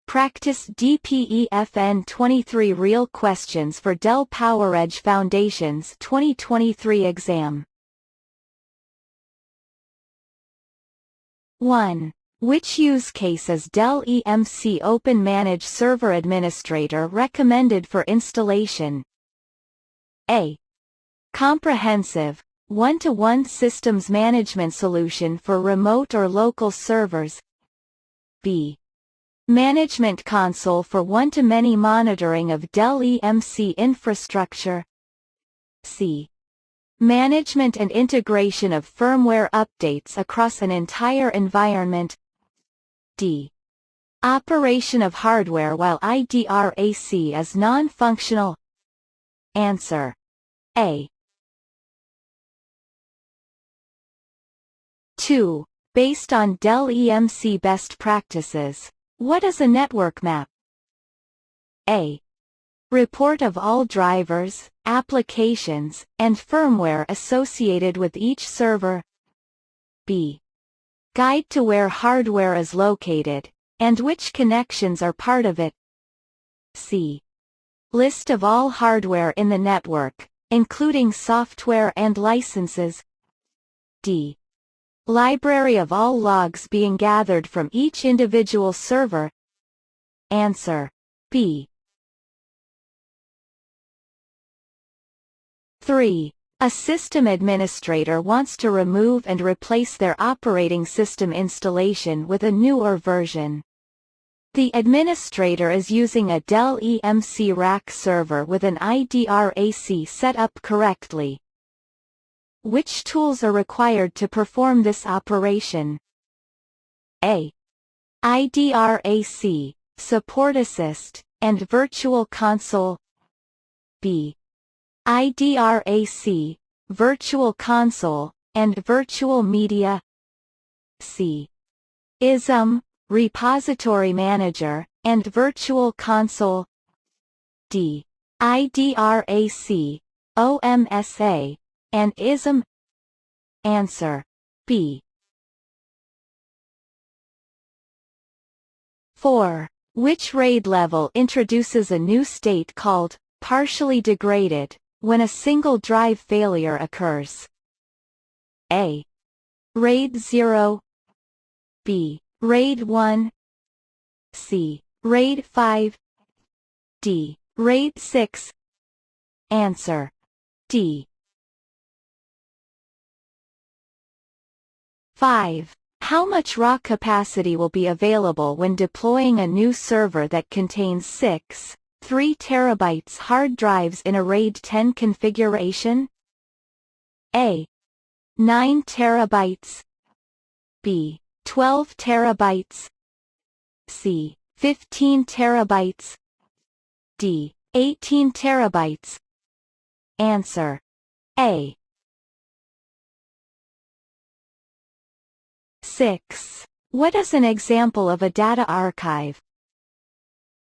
Practice D-PE-FN-23 Real Questions for Dell PowerEdge Foundations 2023 exam. 1. Which use case is Dell EMC Open Manage Server Administrator recommended for installation? A. Comprehensive, one-to-one systems management solution for remote or local servers. B. Management console for one-to-many monitoring of Dell EMC infrastructure. C. Management and integration of firmware updates across an entire environment. D. Operation of hardware while IDRAC is non-functional. Answer. A. 2. Based on Dell EMC best practices, what is a network map? A. Report of all drivers, applications, and firmware associated with each server. B. Guide to where hardware is located, and which connections are part of it. C. List of all hardware in the network, including software and licenses. D. Library of all logs being gathered from each individual server. Answer. B. 3. A system administrator wants to remove and replace their operating system installation with a newer version. The administrator is using a Dell EMC rack server with an IDRAC set up correctly. Which tools are required to perform this operation? A. IDRAC, Support Assist, and Virtual Console. B. IDRAC, Virtual Console, and Virtual Media. C. ISM, Repository Manager, and Virtual Console. D. IDRAC, OMSA, and ISM. Answer. B. 4. Which RAID level introduces a new state called partially degraded when a single drive failure occurs? A. RAID 0. B. RAID 1. C. RAID 5. D. RAID 6. Answer. D. 5. How much raw capacity will be available when deploying a new server that contains 6, 3 TB hard drives in a RAID 10 configuration? A. 9 TB. B. 12 TB. C. 15 TB. D. 18 TB. Answer. A. 6. What is an example of a data archive?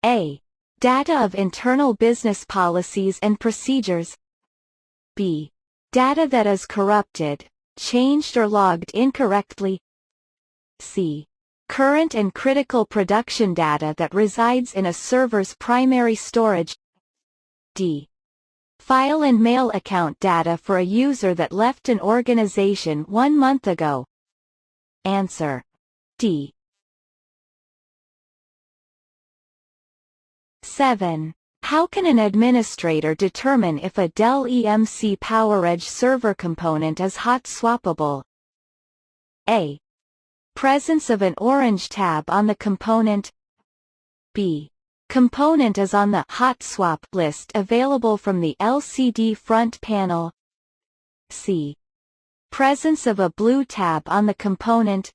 A. Data of internal business policies and procedures. B. Data that is corrupted, changed or logged incorrectly. C. Current and critical production data that resides in a server's primary storage. D. File and mail account data for a user that left an organization 1 month ago. Answer. D. 7. How can an administrator determine if a Dell EMC PowerEdge server component is hot swappable? A. Presence of an orange tab on the component. B. Component is on the hot swap list available from the LCD front panel. C. Presence of a blue tab on the component.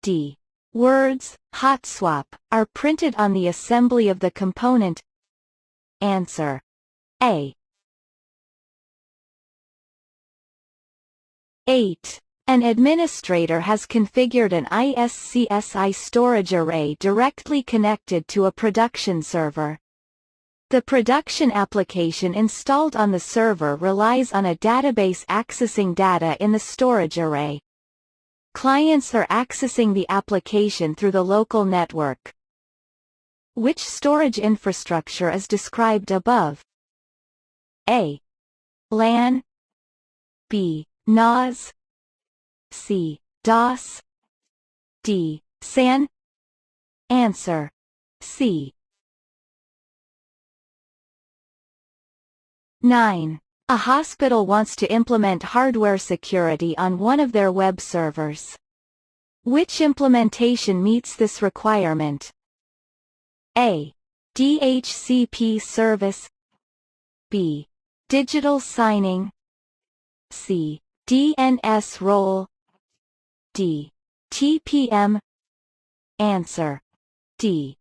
D. Words, hot swap, are printed on the assembly of the component. Answer. A. 8. An administrator has configured an ISCSI storage array directly connected to a production server. The production application installed on the server relies on a database accessing data in the storage array. Clients are accessing the application through the local network. Which storage infrastructure is described above? A. LAN, B. NAS, C. DOS, D. SAN. Answer: C. 9. A hospital wants to implement hardware security on one of their web servers. Which implementation meets this requirement? A. DHCP service, B. Digital signing, C. DNS role, D. TPM. Answer: D.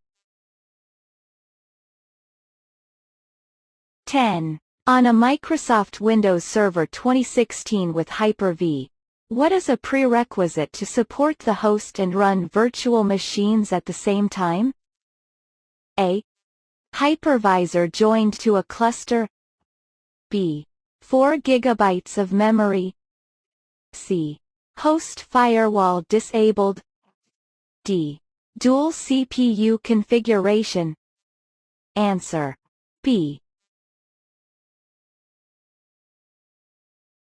10. On a Microsoft Windows Server 2016 with Hyper-V, what is a prerequisite to support the host and run virtual machines at the same time? A. Hypervisor joined to a cluster, B. 4 GB of memory, C. Host firewall disabled, D. Dual CPU configuration. Answer: B.